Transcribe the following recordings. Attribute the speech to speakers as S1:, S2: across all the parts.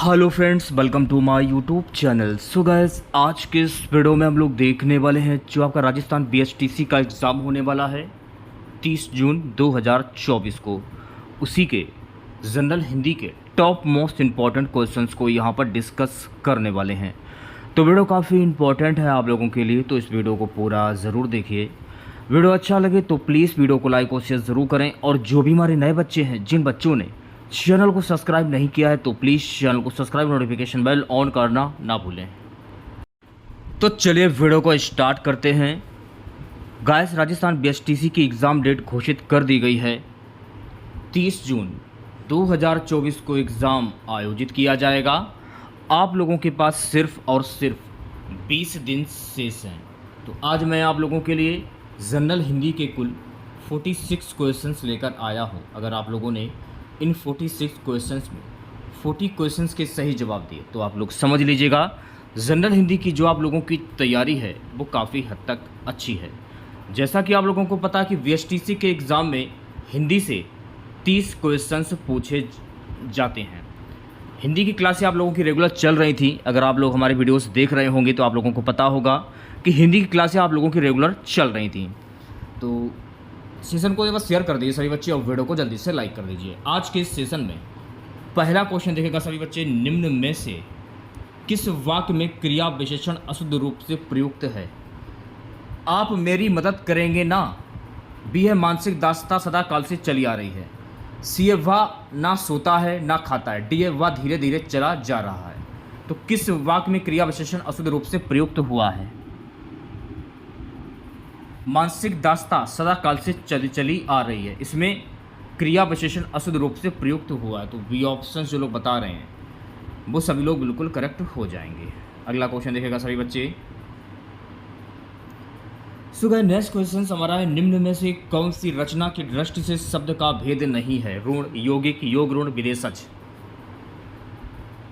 S1: Hello friends, welcome to my YouTube channel. So guys, आज के इस वीडियो में हम लोग देखने वाले हैं जो आपका राजस्थान बीएचटीसी का एग्ज़ाम होने वाला है 30 जून 2024 को। उसी के जनरल हिंदी के टॉप मोस्ट इम्पॉर्टेंट क्वेश्चंस को यहाँ पर डिस्कस करने वाले हैं। तो वीडियो काफ़ी इम्पॉर्टेंट है आप लोगों के लिए, तो इस वीडियो को पूरा ज़रूर देखिए। वीडियो अच्छा लगे तो प्लीज़ वीडियो को लाइक और शेयर ज़रूर करें, और जो भी हमारे नए बच्चे हैं, जिन बच्चों ने चैनल को सब्सक्राइब नहीं किया है तो प्लीज़ चैनल को सब्सक्राइब, नोटिफिकेशन बेल ऑन करना ना भूलें। तो चलिए वीडियो को स्टार्ट करते हैं। गाइस, राजस्थान बीएचटीसी की एग्ज़ाम डेट घोषित कर दी गई है। 30 जून 2024 को एग्ज़ाम आयोजित किया जाएगा। आप लोगों के पास सिर्फ और सिर्फ 20 दिन शेष हैं। तो आज मैं आप लोगों के लिए जनरल हिंदी के कुल 46 क्वेश्चंस लेकर आया हूं। अगर आप लोगों ने इन 46 क्वेश्चंस में 40 क्वेश्चंस के सही जवाब दिए तो आप लोग समझ लीजिएगा जनरल हिंदी की जो आप लोगों की तैयारी है वो काफ़ी हद तक अच्छी है। जैसा कि आप लोगों को पता है कि बीएचटीसी के एग्ज़ाम में हिंदी से 30 क्वेश्चंस पूछे जाते हैं। हिंदी की क्लासें आप लोगों की रेगुलर चल रही थी। अगर आप लोग हमारे वीडियोस देख रहे होंगे तो आप लोगों को पता होगा कि हिंदी की क्लासें आप लोगों की रेगुलर चल रही थी। तो सेशन को बस शेयर कर दीजिए सभी बच्चे, और वीडियो को जल्दी से लाइक कर दीजिए। आज के इस सेशन में पहला क्वेश्चन देखेगा सभी बच्चे, निम्न में से किस वाक्य में क्रिया विशेषण अशुद्ध रूप से प्रयुक्त है? आप मेरी मदद करेंगे ना, बी है मानसिक दास्ता सदा काल से चली आ रही है, सी है वह ना सोता है ना खाता है, डी है वह धीरे धीरे चला जा रहा है। तो किस वाक्य में क्रिया विशेषण अशुद्ध रूप से प्रयुक्त हुआ है? मानसिक दास्ता सदा काल से चली आ रही है, इसमें क्रिया विशेषण अशुद्ध रूप से प्रयुक्त हुआ है। तो बी ऑप्शन जो लोग बता रहे हैं वो सभी लोग बिल्कुल करेक्ट हो जाएंगे। अगला क्वेश्चन देखेगा सभी बच्चे। सो गाइस, नेक्स्ट क्वेश्चन हमारा है, निम्न में से कौन सी रचना की दृष्टि से शब्द का भेद नहीं है? ऋण, यौगिक, योग ऋण, विदेशज।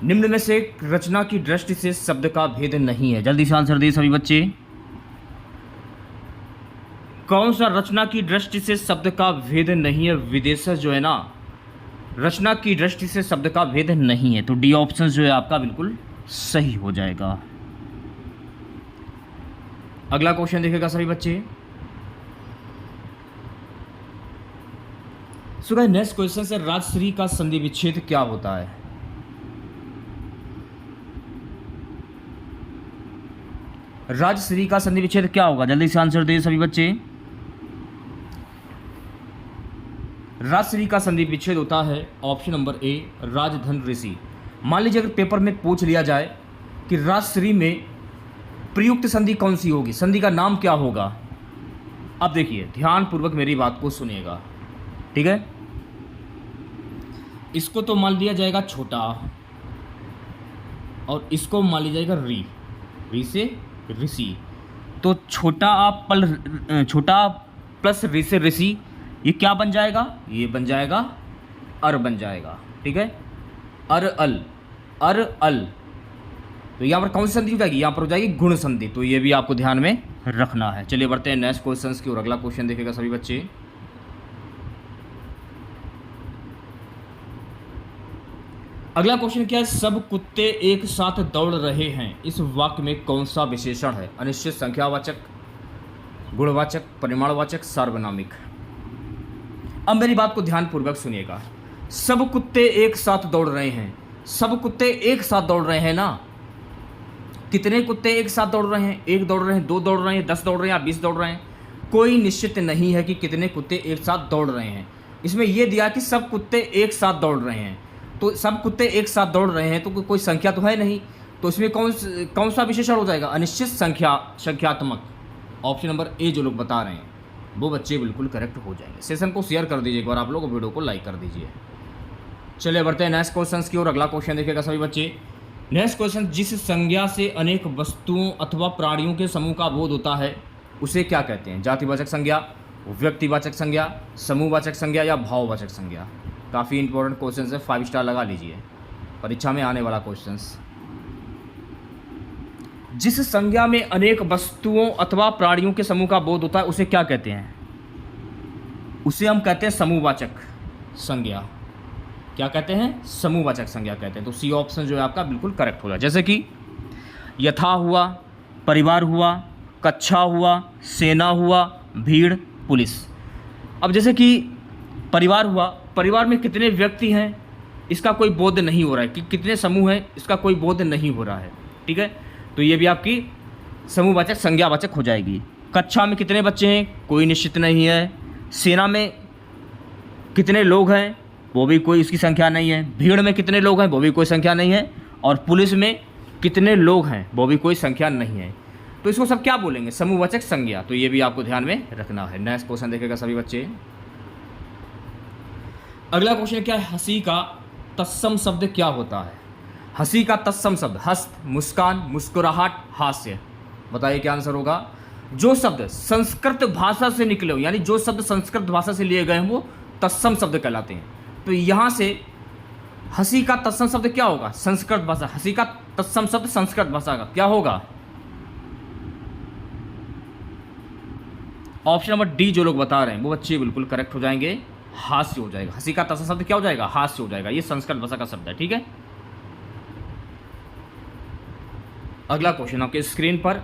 S1: निम्न में से रचना की दृष्टि से शब्द का भेद नहीं है। जल्दी से आंसर दिए सभी बच्चे। कौन सा रचना की दृष्टि से शब्द का भेद नहीं है? विदेशज जो है ना, रचना की दृष्टि से शब्द का भेद नहीं है। तो डी ऑप्शन जो है आपका बिल्कुल सही हो जाएगा। अगला क्वेश्चन देखेगा सभी बच्चे। सो गाइस, नेक्स्ट क्वेश्चन से राजश्री का संधि विच्छेद क्या होता है? राजश्री का संधि विच्छेद क्या होगा? जल्दी से आंसर दिए सभी बच्चे। राजश्री का संधि विच्छेद होता है ऑप्शन नंबर ए, राजधन ऋषि। मान लीजिए अगर पेपर में पूछ लिया जाए कि राजश्री में प्रयुक्त संधि कौन सी होगी, संधि का नाम क्या होगा? अब देखिए, ध्यानपूर्वक मेरी बात को सुनिएगा, ठीक है। इसको तो मान लिया जाएगा छोटा, और इसको मान लिया जाएगा री से ऋषि। तो छोटा प्लस री से ऋषि, ये क्या बन जाएगा? ये बन जाएगा अर बन जाएगा, ठीक है। अर अल। तो यहाँ पर कौन सी संधि हो जाएगी? यहाँ पर हो जाएगी गुण संधि। तो ये भी आपको ध्यान में रखना है। चलिए बढ़ते हैं नेक्स्ट क्वेश्चन की ओर। अगला क्वेश्चन देखेगा सभी बच्चे। अगला क्वेश्चन क्या है? सब कुत्ते एक साथ दौड़ रहे हैं, इस वाक्य में कौन सा विशेषण है? अनिश्चित, संख्यावाचक, गुणवाचक, परिमाणवाचक, सार्वनामिक। अब मेरी बात को ध्यानपूर्वक सुनिएगा। सब कुत्ते एक साथ दौड़ रहे हैं, सब कुत्ते एक साथ दौड़ रहे हैं ना। कितने कुत्ते एक साथ दौड़ रहे हैं? एक दौड़ रहे हैं, दो दौड़ रहे हैं, 10 दौड़ रहे हैं या 20 दौड़ रहे हैं? कोई निश्चित नहीं है कि कितने कुत्ते एक साथ दौड़ रहे हैं। इसमें यह दिया कि सब कुत्ते एक साथ दौड़ रहे हैं, तो सब कुत्ते एक साथ दौड़ रहे हैं तो कोई संख्या तो है नहीं। तो इसमें कौन सा विशेषण हो जाएगा? अनिश्चित, संख्यात्मक। ऑप्शन नंबर ए जो लोग बता रहे हैं वो बच्चे बिल्कुल करेक्ट हो जाएंगे। सेशन को शेयर कर दीजिए एक बार आप लोग, वीडियो को लाइक कर दीजिए। चलिए बढ़ते हैं नेक्स्ट क्वेश्चन की ओर। अगला क्वेश्चन देखिएगा सभी बच्चे। नेक्स्ट क्वेश्चन, जिस संज्ञा से अनेक वस्तुओं अथवा प्राणियों के समूह का बोध होता है उसे क्या कहते हैं? जातिवाचक संज्ञा, व्यक्तिवाचक संज्ञा, समूहवाचक संज्ञा या भाववाचक संज्ञा? काफ़ी इंपॉर्टेंट क्वेश्चन है, 5 स्टार लगा लीजिए, परीक्षा में आने वाला क्वेश्चन। जिस संज्ञा में अनेक वस्तुओं अथवा प्राणियों के समूह का बोध होता है उसे क्या कहते हैं? उसे हम कहते हैं समूहवाचक संज्ञा। क्या कहते हैं, समूहवाचक संज्ञा कहते हैं। तो सी ऑप्शन जो है आपका बिल्कुल करेक्ट होगा। जैसे कि यथा हुआ, परिवार हुआ, कक्षा हुआ, सेना हुआ, भीड़, पुलिस। अब जैसे कि परिवार हुआ, परिवार में कितने व्यक्ति हैं इसका कोई बोध नहीं हो रहा है, कि कितने समूह हैं इसका कोई बोध नहीं हो रहा है, ठीक है। तो ये भी आपकी समूहवाचक संज्ञावाचक हो जाएगी। कक्षा में कितने बच्चे हैं कोई निश्चित नहीं है। सेना में कितने लोग हैं वो भी कोई इसकी संख्या नहीं है। भीड़ में कितने लोग हैं वो भी कोई संख्या नहीं है। और पुलिस में कितने लोग हैं वो भी कोई संख्या नहीं है। तो इसको सब क्या बोलेंगे, समूहवाचक संज्ञा। तो ये भी आपको ध्यान में रखना है। नेक्स्ट क्वेश्चन देखेगा सभी बच्चे। अगला क्वेश्चन क्या है, हंसी का तत्सम शब्द क्या होता है। हंसी का तत्सम शब्द, हस्त, मुस्कान, मुस्कुराहट, हास्य। बताइए क्या आंसर होगा। जो शब्द संस्कृत भाषा से निकले हो, यानी जो शब्द संस्कृत भाषा से लिए गए हैं वो तत्सम शब्द कहलाते हैं। तो यहाँ से हंसी का तत्सम शब्द क्या होगा, संस्कृत भाषा। हंसी का तत्सम शब्द संस्कृत भाषा का क्या होगा, ऑप्शन नंबर डी जो लोग बता रहे हैं वो बच्चे बिल्कुल करेक्ट हो जाएंगे, हास्य हो जाएगा। हंसी का तत्सम शब्द क्या हो जाएगा, हास्य हो जाएगा। ये संस्कृत भाषा का शब्द है, ठीक है। अगला क्वेश्चन आपके स्क्रीन पर,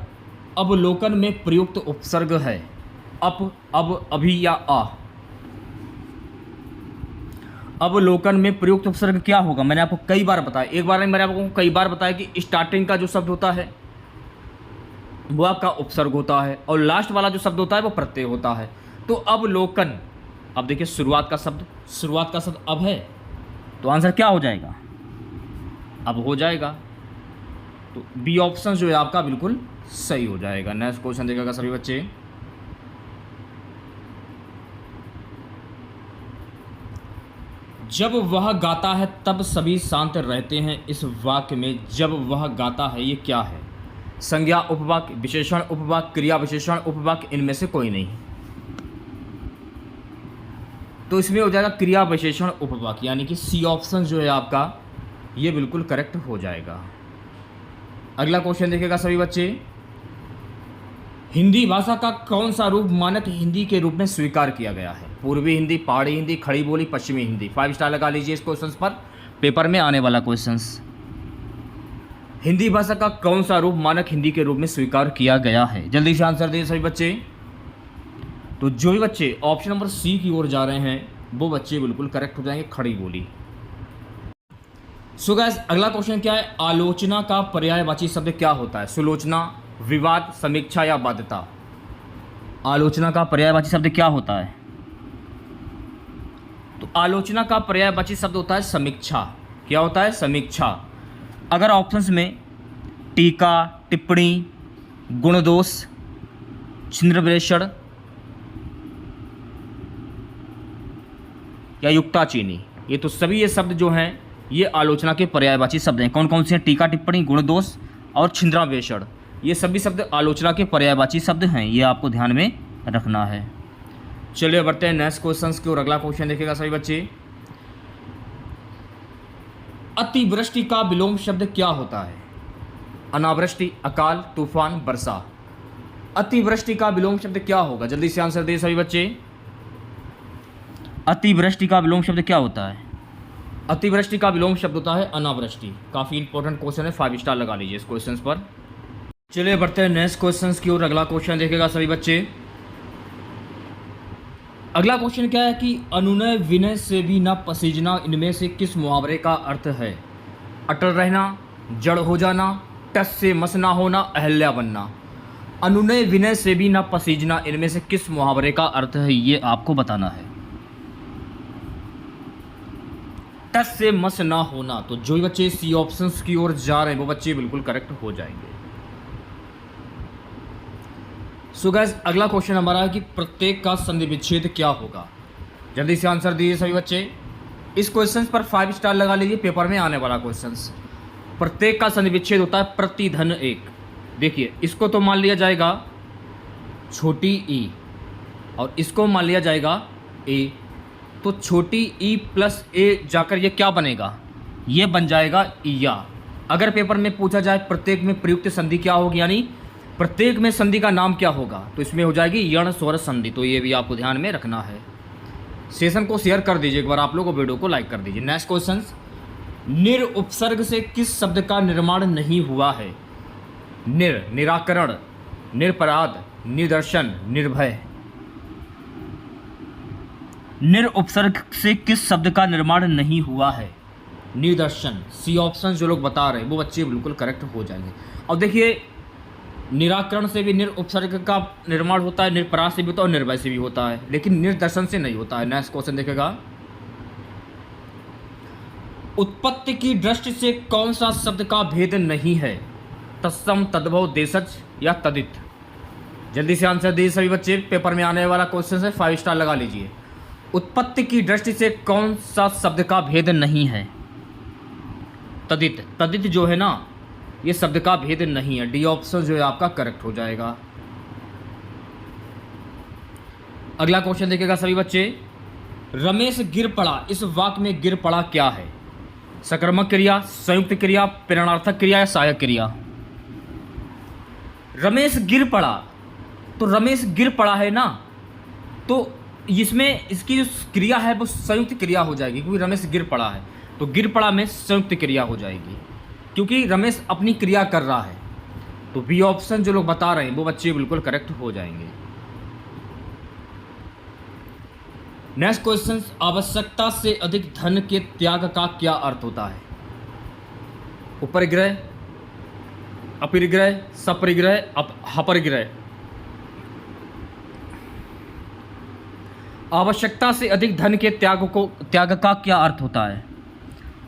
S1: अवलोकन में प्रयुक्त उपसर्ग है अप, अब, अभी या आ। अवलोकन में प्रयुक्त उपसर्ग क्या होगा, मैंने आपको कई बार बताया, एक बार नहीं मैंने आपको कई बार बताया कि स्टार्टिंग का जो शब्द होता है वो आपका उपसर्ग होता है और लास्ट वाला जो शब्द होता है वो प्रत्यय होता है। तो अवलोकन, अब देखिए शुरुआत का शब्द अब है, तो आंसर क्या हो जाएगा, अब हो जाएगा। तो बी ऑप्शन जो है आपका बिल्कुल सही हो जाएगा। नेक्स्ट क्वेश्चन देखेगा सभी बच्चे। जब वह गाता है तब सभी शांत रहते हैं। इस वाक्य में जब वह गाता है ये क्या है, संज्ञा उपवाक्य, विशेषण उपवाक्य, क्रिया विशेषण उपवाक्य, इनमें से कोई नहीं। तो इसमें हो जाएगा क्रिया विशेषण उपवाक्य, यानी कि सी ऑप्शन जो है आपका ये बिल्कुल करेक्ट हो जाएगा। अगला क्वेश्चन देखिएगा सभी बच्चे। हिंदी भाषा का कौन सा रूप मानक हिंदी के रूप में स्वीकार किया गया है, पूर्वी हिंदी, पहाड़ी हिंदी, खड़ी बोली, पश्चिमी हिंदी। 5 स्टार लगा लीजिए इस क्वेश्चन पर, पेपर में आने वाला क्वेश्चन। हिंदी भाषा का कौन सा रूप मानक हिंदी के रूप में स्वीकार किया गया है, जल्दी से आंसर दीजिए सभी बच्चे। तो जो भी बच्चे ऑप्शन नंबर सी की ओर जा रहे हैं वो बच्चे बिल्कुल करेक्ट हो जाएंगे, खड़ी बोली। सो गाइस अगला क्वेश्चन क्या है, आलोचना का पर्यायवाची शब्द क्या होता है, सुलोचना, विवाद, समीक्षा या बाध्यता। आलोचना का पर्यायवाची शब्द क्या होता है, तो आलोचना का पर्यायवाची शब्द होता है समीक्षा। क्या होता है, समीक्षा। अगर ऑप्शंस में टीका, टिप्पणी, गुणदोष, छिंद्रविवेचन या युक्ताचीनी, ये तो सभी ये शब्द जो हैं ये आलोचना के पर्यायवाची शब्द हैं। कौन कौन से हैं, टीका, टिप्पणी, गुणदोष और छिंद्रावेषण, ये सभी शब्द आलोचना के पर्यायवाची शब्द हैं, ये आपको ध्यान में रखना है। चलिए बढ़ते हैं नेक्स्ट क्वेश्चन की ओर। अगला क्वेश्चन देखिएगा सभी बच्चे। अतिवृष्टि का विलोम शब्द क्या होता है, अनावृष्टि, अकाल, तूफान, वर्षा। अतिवृष्टि का विलोम शब्द क्या होगा, जल्दी से आंसर दे सभी बच्चे। अतिवृष्टि का विलोम शब्द क्या होता है, अतिवृष्टि का विलोम शब्द होता है अनावृष्टि। काफ़ी इंपॉर्टेंट क्वेश्चन है, 5 स्टार लगा लीजिए इस क्वेश्चन पर। चलिए बढ़ते हैं नेक्स्ट क्वेश्चन की ओर। अगला क्वेश्चन देखेगा सभी बच्चे। अगला क्वेश्चन क्या है कि अनुनय विनय से भी न पसीजना, इनमें से किस मुहावरे का अर्थ है, अटल रहना, जड़ हो जाना, टस से मस ना होना, अहल्या बनना। अनुनय विनय से भी न पसीजना, इनमें से किस मुहावरे का अर्थ है ये आपको बताना है। टस से मस ना होना, तो जो बच्चे सी ऑप्शंस की ओर जा रहे हैं वो बच्चे बिल्कुल करेक्ट हो जाएंगे। सो गाइस अगला क्वेश्चन हमारा है कि प्रत्येक का संधि विच्छेद क्या होगा, जल्दी से आंसर दीजिए सभी बच्चे। इस क्वेश्चन पर 5 स्टार लगा लीजिए, पेपर में आने वाला क्वेश्चन। प्रत्येक का संधि विच्छेद होता है प्रतिधन 1। देखिए इसको तो मान लिया जाएगा छोटी ई और इसको मान लिया जाएगा ए, तो छोटी ई प्लस ए जाकर ये क्या बनेगा, ये बन जाएगा ईया। अगर पेपर में पूछा जाए प्रत्येक में प्रयुक्त संधि क्या होगी, यानी प्रत्येक में संधि का नाम क्या होगा, तो इसमें हो जाएगी यण स्वर संधि। तो ये भी आपको ध्यान में रखना है। सेशन को शेयर कर दीजिए एक बार आप लोग, वीडियो को लाइक कर दीजिए। नेक्स्ट क्वेश्चन, निर उपसर्ग से किस शब्द का निर्माण नहीं हुआ है? निराकरण, निरपराध, निदर्शन, निर्भय। निर उपसर्ग से किस शब्द का निर्माण नहीं हुआ है? निदर्शन। सी ऑप्शन जो लोग बता रहे हैं वो बच्चे बिल्कुल करेक्ट हो जाएंगे। अब देखिए, निराकरण से भी निर उपसर्ग का निर्माण होता है, निरपराध से भी होता है और निर्भय से भी होता है, लेकिन निर्दर्शन से नहीं होता है। नेक्स्ट क्वेश्चन देखेगा, उत्पत्ति की दृष्टि से कौन सा शब्द का भेद नहीं है? तत्सम, तद्भव, देशज या तदित। जल्दी से आंसर दीजिए सभी बच्चे, पेपर में आने वाला क्वेश्चन है, 5 स्टार लगा लीजिए। उत्पत्ति की दृष्टि से कौन सा शब्द का भेद नहीं है? तदित। तदित जो है ना, ये शब्द का भेद नहीं है। डी ऑप्शन जो है आपका करेक्ट हो जाएगा। अगला क्वेश्चन देखिएगा सभी बच्चे, रमेश गिर पड़ा, इस वाक्य में गिर पड़ा क्या है? सकर्मक क्रिया, संयुक्त क्रिया, प्रेरणार्थक क्रिया या सहायक क्रिया? रमेश गिर पड़ा, तो रमेश गिर पड़ा है ना, तो इसमें इसकी जो क्रिया है वो संयुक्त क्रिया हो जाएगी, क्योंकि रमेश गिर पड़ा है तो गिर पड़ा में संयुक्त क्रिया हो जाएगी, क्योंकि रमेश अपनी क्रिया कर रहा है। तो बी ऑप्शन जो लोग बता रहे हैं वो बच्चे बिल्कुल करेक्ट हो जाएंगे। नेक्स्ट क्वेश्चन, आवश्यकता से अधिक धन के त्याग का क्या अर्थ होता है? उपरिग्रह, अपरिग्रह, सपरिग्रह, अपरिग्रह। आवश्यकता से अधिक धन के त्याग का क्या अर्थ होता है?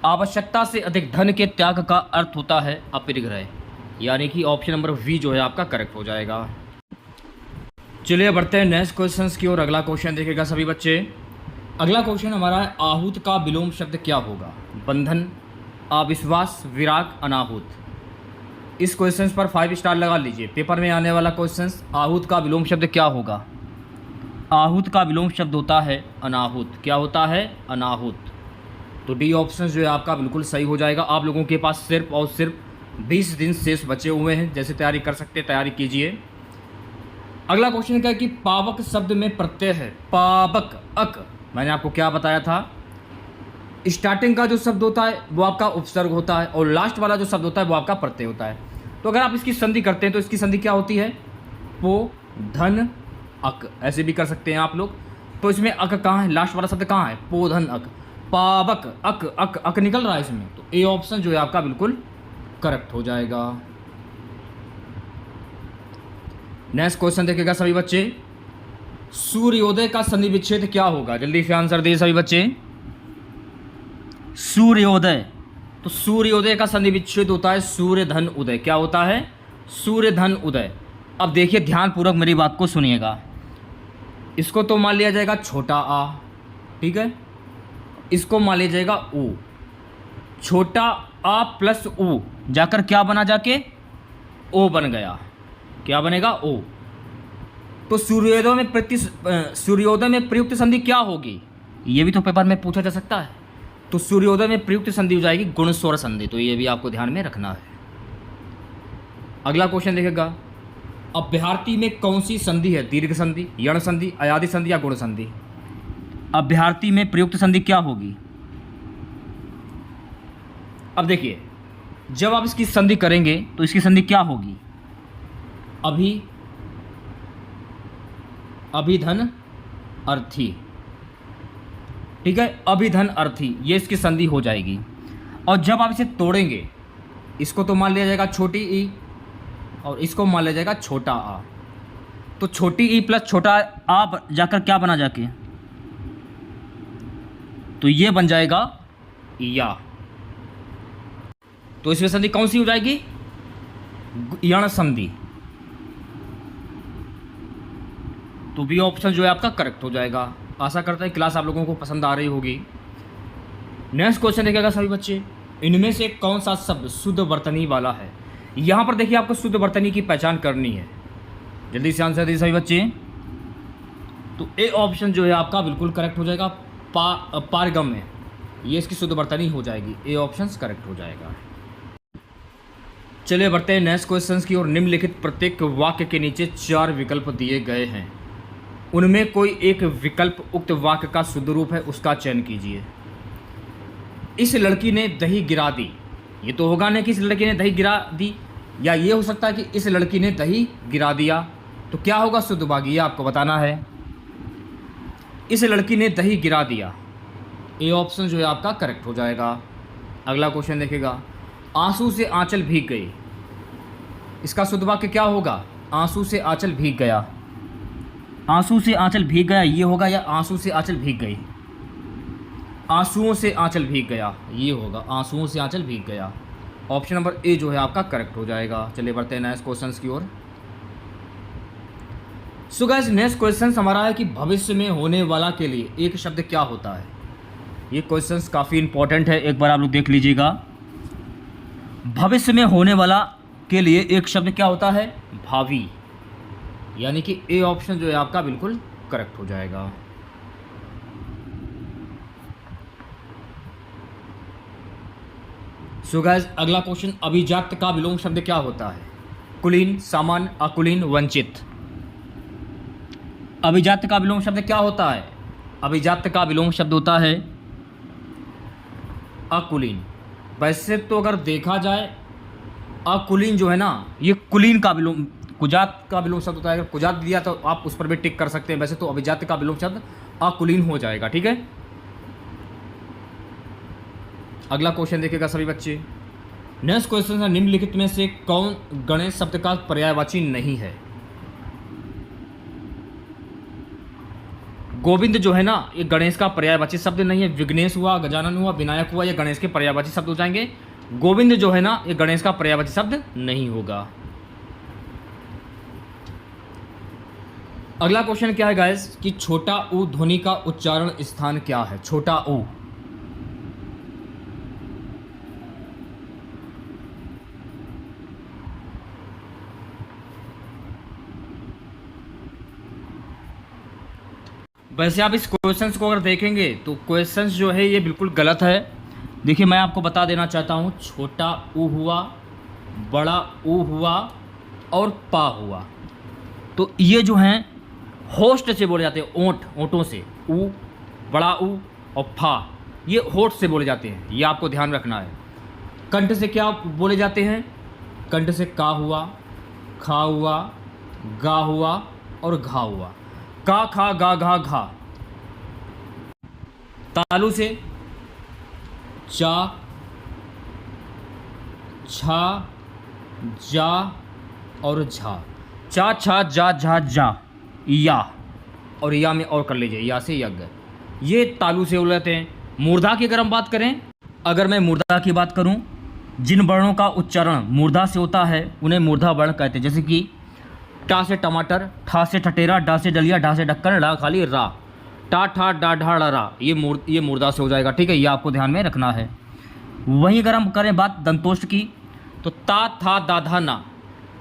S1: आवश्यकता से अधिक धन के त्याग का अर्थ होता है अपरिग्रह, यानी कि ऑप्शन नंबर वी जो है आपका करेक्ट हो जाएगा। चलिए बढ़ते हैं नेक्स्ट क्वेश्चंस की ओर। अगला क्वेश्चन देखेगा सभी बच्चे। अगला क्वेश्चन हमारा है, आहूत का विलोम शब्द क्या होगा? बंधन, अविश्वास, विराग, अनाहूत। इस क्वेश्चन पर 5 स्टार लगा लीजिए, पेपर में आने वाला क्वेश्चन। आहूत का विलोम शब्द क्या होगा? आहूत का विलोम शब्द होता है अनाहूत। क्या होता है? अनाहूत। तो डी ऑप्शन जो है आपका बिल्कुल सही हो जाएगा। आप लोगों के पास सिर्फ और सिर्फ 20 दिन शेष बचे हुए हैं, जैसे तैयारी कर सकते हैं तैयारी कीजिए। अगला क्वेश्चन क्या है कि पावक शब्द में प्रत्यय है। पावक, अक। मैंने आपको क्या बताया था, स्टार्टिंग का जो शब्द होता है वो आपका उपसर्ग होता है और लास्ट वाला जो शब्द होता है वो आपका प्रत्यय होता है। तो अगर आप इसकी संधि करते हैं तो इसकी संधि क्या होती है? पो, धन, अक। ऐसे भी कर सकते हैं आप लोग। तो इसमें अक कहाँ है? लास्ट वाला शब्द कहाँ है? पो, धन, अक। पावक, अक, अक, अक निकल रहा है इसमें, तो ए ऑप्शन जो है आपका बिल्कुल करेक्ट हो जाएगा। नेक्स्ट क्वेश्चन देखेगा सभी बच्चे, सूर्योदय का संधि विच्छेद क्या होगा? जल्दी से आंसर दिए सभी बच्चे। सूर्योदय, तो सूर्योदय का संधि विच्छेद होता है सूर्य धन उदय। क्या होता है? सूर्य धन उदय। अब देखिए ध्यानपूर्वक मेरी बात को सुनिएगा। इसको तो मान लिया जाएगा छोटा आ, ठीक है, इसको मान लिया जाएगा ऊ। छोटा आ प्लस ऊ जाकर क्या बना? जाके ओ बन गया। क्या बनेगा? ओ। तो सूर्योदय में प्रयुक्त संधि क्या होगी? ये भी तो पेपर में पूछा जा सकता है। तो सूर्योदय में प्रयुक्त संधि हो जाएगी गुणस्वर संधि। तो ये भी आपको ध्यान में रखना है। अगला क्वेश्चन देखेगा, अभ्यर्थी में कौन सी संधि है? दीर्घ संधि, यण संधि, अयादि संधि या गुण संधि? अभ्यर्थी में प्रयुक्त संधि क्या होगी? अब देखिए, जब आप इसकी संधि करेंगे तो इसकी संधि क्या होगी? अभिधन अर्थी, ठीक है, अभिधन अर्थी, ये इसकी संधि हो जाएगी। और जब आप इसे तोड़ेंगे, इसको तो मान लिया जाएगा छोटी ई और इसको मान लिया जाएगा छोटा आ। तो छोटी ई प्लस छोटा आ जाकर क्या बना? जाके तो ये बन जाएगा या। तो इसमें संधि कौन सी हो जाएगी? यण संधि। तो बी ऑप्शन जो है आपका करेक्ट हो जाएगा। आशा करता है क्लास आप लोगों को पसंद आ रही होगी। नेक्स्ट क्वेश्चन देखेगा सभी बच्चे, इनमें से कौन सा शब्द शुद्ध वर्तनी वाला है? यहां पर देखिए आपको शुद्ध वर्तनी की पहचान करनी है। जल्दी से आंसर दीजिए सभी बच्चे। तो ए ऑप्शन जो है आपका बिल्कुल करेक्ट हो जाएगा। पारगम्य, ये इसकी शुद्ध वर्तनी हो जाएगी। ए ऑप्शन करेक्ट हो जाएगा। चलिए बढ़ते हैं नेक्स्ट क्वेश्चन की ओर। निम्नलिखित प्रत्येक वाक्य के नीचे 4 विकल्प दिए गए हैं। उनमें कोई एक विकल्प उक्त वाक्य का शुद्ध रूप है, उसका चयन कीजिए। इस लड़की ने दही गिरा दी, ये तो होगा नहीं कि इस लड़की ने दही गिरा दी, या ये हो सकता है कि इस लड़की ने दही गिरा दिया। तो क्या होगा शुद्ध वाक्य, ये आपको बताना है। इस लड़की ने दही गिरा दिया, ए ऑप्शन जो है आपका करेक्ट हो जाएगा। अगला क्वेश्चन देखिएगा, आंसू से आंचल भीग गई, इसका शुद्ध वाक्य क्या होगा? आंसू से आंचल भीग गया, आंसू से आंचल भीग गया ये होगा, या आंसू से आंचल भीग गई? आंसुओं से आंचल भीग गया ये होगा, आंसुओं से आंचल भीग गया। ऑप्शन नंबर ए जो है आपका करेक्ट हो जाएगा। चलिए बढ़ते हैं नेक्स्ट क्वेश्चन की ओर। सो गाइस नेक्स्ट क्वेश्चन हमारा है कि भविष्य में होने वाला के लिए एक शब्द क्या होता है। ये क्वेश्चन काफ़ी इंपॉर्टेंट है, एक बार आप लोग देख लीजिएगा। भविष्य में होने वाला के लिए एक शब्द क्या होता है? भावी, यानी कि ए ऑप्शन जो है आपका बिल्कुल करेक्ट हो जाएगा। सो गाइस अगला क्वेश्चन, अभिजात का विलोम शब्द क्या होता है? कुलीन, सामान्य, अकुलीन, वंचित। अभिजात का विलोम शब्द क्या होता है? अभिजात का विलोम शब्द होता है अकुलीन। वैसे तो अगर देखा जाए अकुलीन जो है ना, ये कुलीन का विलोम, कुजात का विलोम शब्द होता है। अगर कुजात दिया तो आप उस पर भी टिक कर सकते हैं, वैसे तो अभिजात का विलोम शब्द अकुलीन हो जाएगा। ठीक है, अगला क्वेश्चन देखिएगा सभी बच्चे। नेक्स्ट क्वेश्चन है, निम्नलिखित में से कौन गणेश शब्द का पर्यायवाची नहीं है? गोविंद जो है ना, ये गणेश का पर्यायवाची शब्द नहीं है। विघ्नेश हुआ, गजानन हुआ, विनायक हुआ, ये गणेश के पर्यायवाची शब्द हो जाएंगे। गोविंद जो है ना, ये गणेश का पर्यायवाची शब्द नहीं होगा। अगला क्वेश्चन क्या है गाइस कि छोटा ऊ ध्वनि का उच्चारण स्थान क्या है? छोटा ऊ, वैसे आप इस क्वेश्चंस को अगर देखेंगे तो क्वेश्चंस जो है ये बिल्कुल गलत है। देखिए मैं आपको बता देना चाहता हूँ, छोटा ऊ हुआ, बड़ा ऊ हुआ और पा हुआ, तो ये जो हैं होस्ट से बोले जाते हैं, ओंठ, ओंठों से। ऊ, बड़ा ऊ और फा, ये होठ से बोले जाते हैं, ये आपको ध्यान रखना है। कंठ से क्या बोले जाते हैं? कंठ से का हुआ, खा हुआ, गा हुआ और घा हुआ। का, खा, गा, घा, घा। तालु से चा, छा, जा और झा। चा, छा, जा, झा, जा, या, और या में और कर लीजिए, या से यज्ञ, ये तालु से बोले जाते हैं। मूर्धा की अगर हम बात करें, अगर मैं मूर्धा की बात करूं, जिन वर्णों का उच्चारण मूर्धा से होता है उन्हें मूर्धा वर्ण कहते हैं। जैसे कि टा से टमाटर, ठा से ठटेरा, डा से डलिया, ढा से ढक्कन, रा खाली रा, टा, ठा, डा, ढा, ड़ा, रा, ये मूर्धा से हो जाएगा। ठीक है, ये आपको ध्यान में रखना है। वहीं अगर हम करें बात दंतोष्ट की, तो ता, था, दा, धा, ना,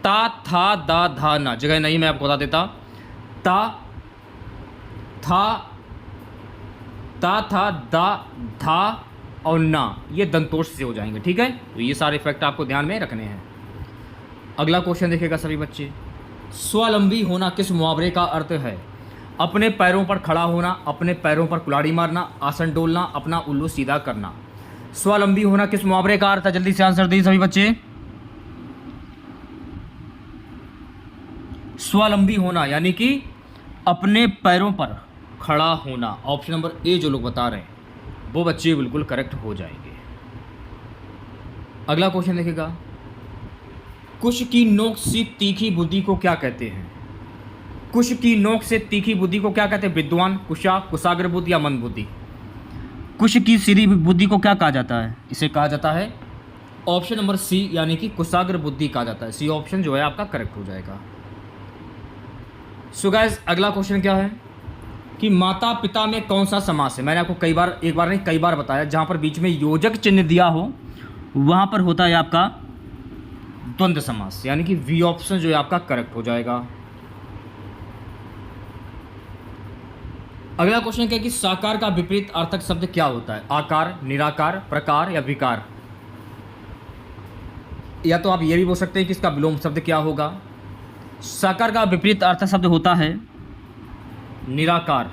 S1: ता, था, दा, धा, ना, जगह नहीं मैं आपको बता देता। ता, था, दा, धा और ना, ये दंतोष्ट से हो जाएंगे। ठीक है, तो ये सारे फैक्ट आपको ध्यान में रखने हैं। अगला क्वेश्चन देखिएगा सभी बच्चे, स्वावलंबी होना किस मुहावरे का अर्थ है? अपने पैरों पर खड़ा होना, अपने पैरों पर कुल्हाड़ी मारना, आसन डोलना, अपना उल्लू सीधा करना। स्वावलंबी होना किस मुहावरे का अर्थ है? जल्दी से आंसर दीजिए सभी बच्चे। स्वावलंबी होना यानी कि अपने पैरों पर खड़ा होना। ऑप्शन नंबर ए जो लोग बता रहे हैं वो बच्चे बिल्कुल करेक्ट हो जाएंगे। अगला क्वेश्चन देखिएगा, कुश की नोक से तीखी बुद्धि को क्या कहते हैं? कुश की नोक से तीखी बुद्धि को क्या कहते हैं? विद्वान, कुशा, कुशाग्र बुद्धि या मंद बुद्धि। कुश की सीधी बुद्धि को क्या कहा जाता है? इसे कहा जाता है ऑप्शन नंबर सी, यानी कि कुशाग्र बुद्धि कहा जाता है। सी ऑप्शन जो है आपका करेक्ट हो जाएगा। सो गाइस अगला क्वेश्चन क्या है कि माता पिता में कौन सा समास है? मैंने आपको एक बार नहीं कई बार बताया, जहाँ पर बीच में योजक चिन्ह दिया हो वहाँ पर होता है आपका द्वंद्व समास, यानी कि वी ऑप्शन जो है आपका करेक्ट हो जाएगा। अगला क्वेश्चन क्या है कि साकार का विपरीत अर्थक शब्द क्या होता है? आकार, निराकार, प्रकार या विकार। या तो आप ये भी बोल सकते हैं कि इसका विलोम शब्द क्या होगा। साकार का विपरीत अर्थक शब्द होता है निराकार।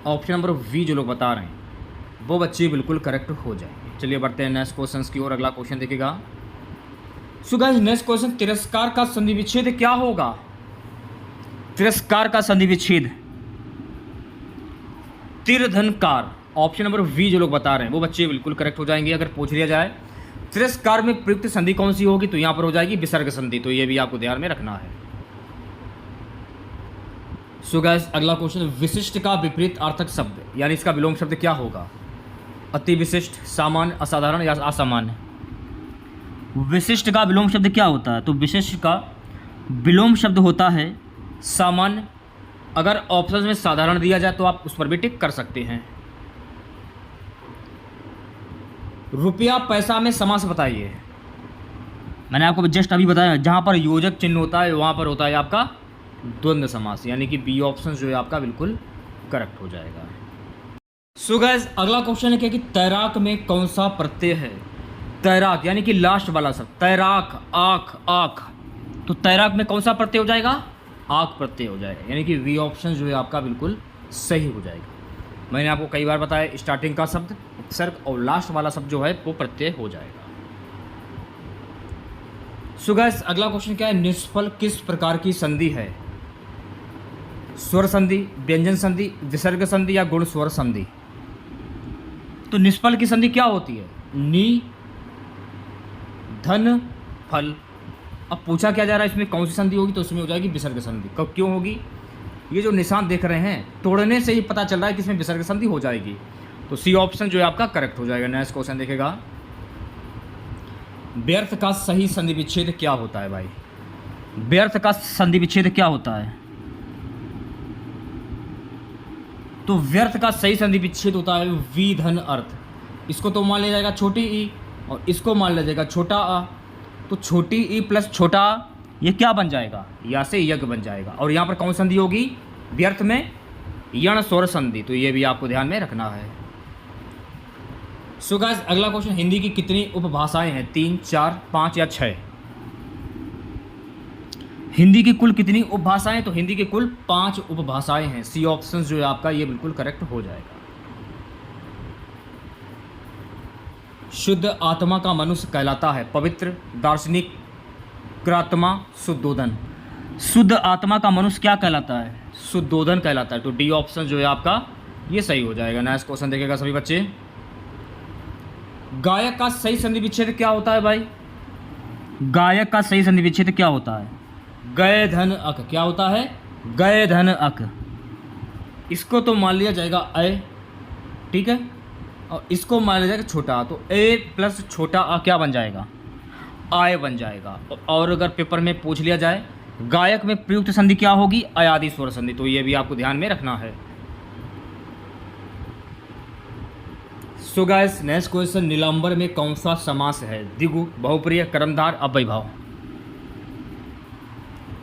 S1: ऑप्शन नंबर वी जो लोग बता रहे हैं वो बच्चे बिल्कुल करेक्ट हो जाएंगे। चलिए बढ़ते हैं नेक्स्ट क्वेश्चन की ओर। अगला क्वेश्चन देखिएगा। सो गाइस नेक्स्ट क्वेश्चन, तिरस्कार का संधि विच्छेद क्या होगा? तिरस्कार का संधि विच्छेद तिरधनकार। ऑप्शन नंबर वी जो लोग बता रहे हैं वो बच्चे बिल्कुल करेक्ट हो जाएंगे। अगर पूछ लिया जाए तिरस्कार में प्रयुक्त संधि कौन सी होगी, तो यहां पर हो जाएगी विसर्ग संधि। तो ये भी आपको ध्यान में रखना है। सो गाइस अगला क्वेश्चन, विशिष्ट का विपरीत अर्थक शब्द यानी इसका विलोम शब्द क्या होगा? अति विशिष्ट, सामान्य, असाधारण या असामान्य? विशिष्ट का विलोम शब्द क्या होता है? तो विशिष्ट का विलोम शब्द होता है सामान्य। अगर ऑप्शन में साधारण दिया जाए तो आप उस पर भी टिक कर सकते हैं। रुपया पैसा में समास बताइए। मैंने आपको जस्ट अभी बताया, जहां पर योजक चिन्ह होता है वहां पर होता है आपका द्वंद्व समास, यानी कि बी ऑप्शन जो है आपका बिल्कुल करेक्ट हो जाएगा। सो गाइस अगला क्वेश्चन है कि तैराक में कौन सा प्रत्यय है? तैराक यानी कि लास्ट वाला शब्द, तैराक, आँख, आँख, तो तैराक में कौन सा प्रत्यय हो जाएगा? आँख प्रत्यय हो जाएगा, यानी कि वी ऑप्शन जो है आपका बिल्कुल सही हो जाएगा। मैंने आपको कई बार बताया स्टार्टिंग का शब्द उपसर्ग और लास्ट वाला शब्द जो है वो प्रत्यय हो जाएगा। सो गाइस अगला क्वेश्चन क्या है? निष्फल किस प्रकार की संधि है? स्वर संधि, व्यंजन संधि, विसर्ग संधि या गुण स्वर संधि? तो निष्फल की संधि क्या होती है? नी धन फल। अब पूछा क्या जा रहा है इसमें कौन सी संधि होगी, तो उसमें हो जाएगी विसर्ग संधि। कब क्यों होगी? ये जो निशान देख रहे हैं तोड़ने से ही पता चल रहा है कि इसमें विसर्ग संधि हो जाएगी। तो सी ऑप्शन जो है आपका करेक्ट हो जाएगा। नेक्स्ट क्वेश्चन देखेगा। व्यर्थ का सही संधि विच्छेद क्या होता है भाई? व्यर्थ का संधि विच्छेद क्या होता है? तो व्यर्थ का सही संधि विच्छेद होता है वी धन अर्थ। इसको तो मान लिया जाएगा छोटी ई और इसको मान लिया जाएगा छोटा आ। तो छोटी ई प्लस छोटा आ ये क्या बन जाएगा? या से यज्ञ बन जाएगा। और यहाँ पर कौन संधि होगी? व्यर्थ में यण स्वर संधि। तो ये भी आपको ध्यान में रखना है। सो गाइस अगला क्वेश्चन, हिंदी की कितनी उपभाषाएं हैं? 3, 4, 5 या 6? हिंदी की कुल कितनी उपभाषाएं? तो हिंदी की कुल 5 उपभाषाएं हैं। सी ऑप्शन जो है आपका ये बिल्कुल करेक्ट हो जाएगा। शुद्ध आत्मा का मनुष्य कहलाता है पवित्र, दार्शनिक, क्रात्मा, शुद्धोधन। शुद्ध आत्मा का मनुष्य क्या कहलाता है? शुद्धोधन कहलाता है। तो डी ऑप्शन जो है आपका ये सही हो जाएगा। नेक्स्ट क्वेश्चन देखेगा सभी बच्चे। गायक का सही संधि विच्छेद क्या होता है भाई? गायक का सही संधि विच्छेद क्या होता है? गए धन अक। क्या होता है? गए धन अक। इसको तो मान लिया जाएगा अ, ठीक है, और इसको मान लिया जाएगा छोटा आ। तो ए प्लस छोटा आ क्या बन जाएगा? आय बन जाएगा। और अगर पेपर में पूछ लिया जाए गायक में प्रयुक्त संधि क्या होगी? अयादि स्वर संधि। तो ये भी आपको ध्यान में रखना है। So guys next question, Nilambar में कौन सा समास है? द्विगु, बहुप्रिय, कर्मधार, अव्ययभाव।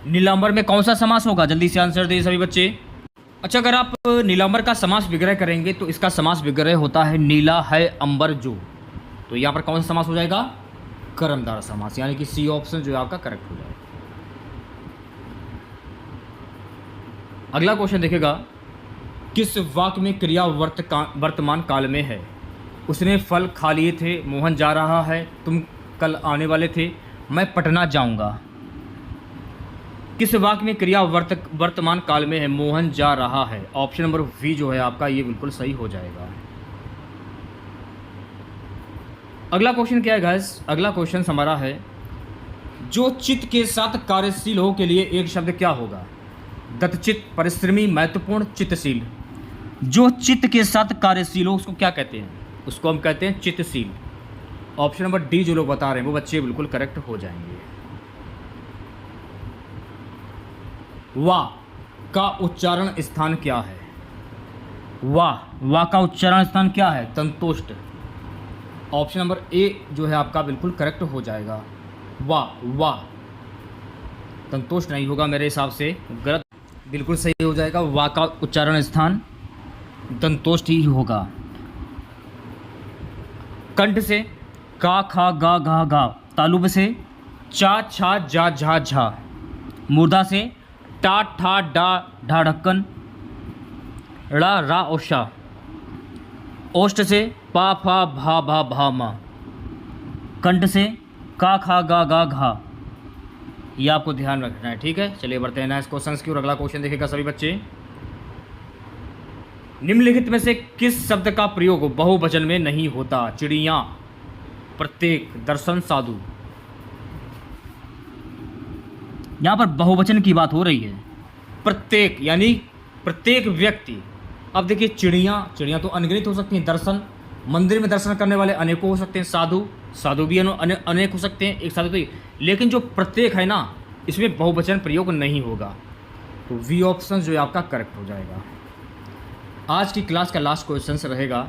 S1: नीलांबर में कौन सा समास होगा? जल्दी से आंसर दिए सभी बच्चे। अच्छा, अगर आप नीलांबर का समास विग्रह करेंगे तो इसका समास विग्रह होता है नीला है अंबर जो। तो यहाँ पर कौन सा समास हो जाएगा? कर्मधारय समास, यानी कि सी ऑप्शन जो है आपका करेक्ट हो जाएगा। अगला क्वेश्चन देखेगा। किस वाक्य में क्रिया वर्तमान काल में है? उसने फल खा लिए थे, मोहन जा रहा है, तुम कल आने वाले थे, मैं पटना जाऊंगा। किस वाक्य में क्रिया वर्तमान काल में है? मोहन जा रहा है। ऑप्शन नंबर वी जो है आपका ये बिल्कुल सही हो जाएगा। अगला क्वेश्चन क्या है गाइस? अगला क्वेश्चन हमारा है, जो चित्त के साथ कार्यशील हो के लिए एक शब्द क्या होगा? दत्तचित्त, परिश्रमी, महत्वपूर्ण, चित्तशील। जो चित्त के साथ कार्यशील हो उसको क्या कहते हैं? उसको हम कहते हैं चित्तशील। ऑप्शन नंबर डी जो लोग बता रहे हैं वो बच्चे बिल्कुल करेक्ट हो जाएंगे। वाह का उच्चारण स्थान क्या है? वाह का उच्चारण स्थान क्या है? तंतुष्ट। ऑप्शन नंबर ए जो है आपका बिल्कुल करेक्ट हो जाएगा। वाह तंतुष्ट नहीं होगा मेरे हिसाब से, गलत, बिल्कुल सही हो जाएगा। वाह का उच्चारण स्थान तंतुष्ट ही होगा। कंठ से का, खा, गा, घा, गा। तालुब से चा, छा, जा, झा, झा। मूर्धा से टा, ठा, डा, ढा, ढक्कन। ड़ा रा और शा। ओष्ठ से पा फा भा भा भा मा। कंठ से का खा गा गा घा। ये आपको ध्यान रखना है, ठीक है। चलिए बढ़ते हैं नेक्स्ट क्वेश्चन की ओर। अगला क्वेश्चन देखिएगा सभी बच्चे। निम्नलिखित में से किस शब्द का प्रयोग बहुवचन में नहीं होता? चिड़िया, प्रत्येक, दर्शन, साधु। यहां पर बहुवचन की बात हो रही है। प्रत्येक यानी प्रत्येक व्यक्ति। अब देखिए चिड़िया तो अनगिनत हो सकती हैं। दर्शन, मंदिर में दर्शन करने वाले अनेकों हो सकते हैं। साधु भी अनेक हो सकते हैं, एक साधु तो। लेकिन जो प्रत्येक है ना, इसमें बहुवचन प्रयोग नहीं होगा। तो वी ऑप्शन जो है आपका करेक्ट हो जाएगा। आज की क्लास का लास्ट क्वेश्चन रहेगा,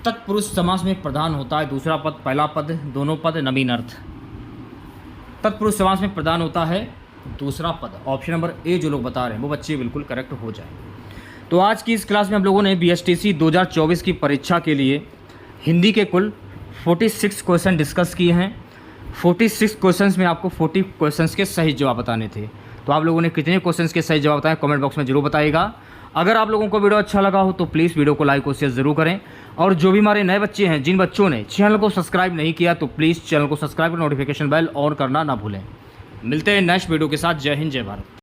S1: तत्पुरुष समास में प्रधान होता है दूसरा पद, पहला पद, दोनों पद, नवीन अर्थ। तत्पुरुष समास में प्रधान होता है दूसरा पद। ऑप्शन नंबर ए जो लोग बता रहे हैं वो बच्चे बिल्कुल करेक्ट हो जाए। तो आज की इस क्लास में हम लोगों ने BSTC 2024 की परीक्षा के लिए हिंदी के कुल 46 क्वेश्चन डिस्कस किए हैं। 46 क्वेश्चंस में आपको 40 क्वेश्चंस के सही जवाब बताने थे। तो आप लोगों ने कितने क्वेश्चंस के सही जवाब बताए कमेंट बॉक्स में जरूर बताइएगा। अगर आप लोगों को वीडियो अच्छा लगा हो तो प्लीज़ वीडियो को लाइक और शेयर ज़रूर करें। और जो भी हमारे नए बच्चे हैं, जिन बच्चों ने चैनल को सब्सक्राइब नहीं किया तो प्लीज़ चैनल को सब्सक्राइब और नोटिफिकेशन बेल ऑन करना ना भूलें। मिलते हैं नेक्स्ट वीडियो के साथ। जय हिंद, जय भारत।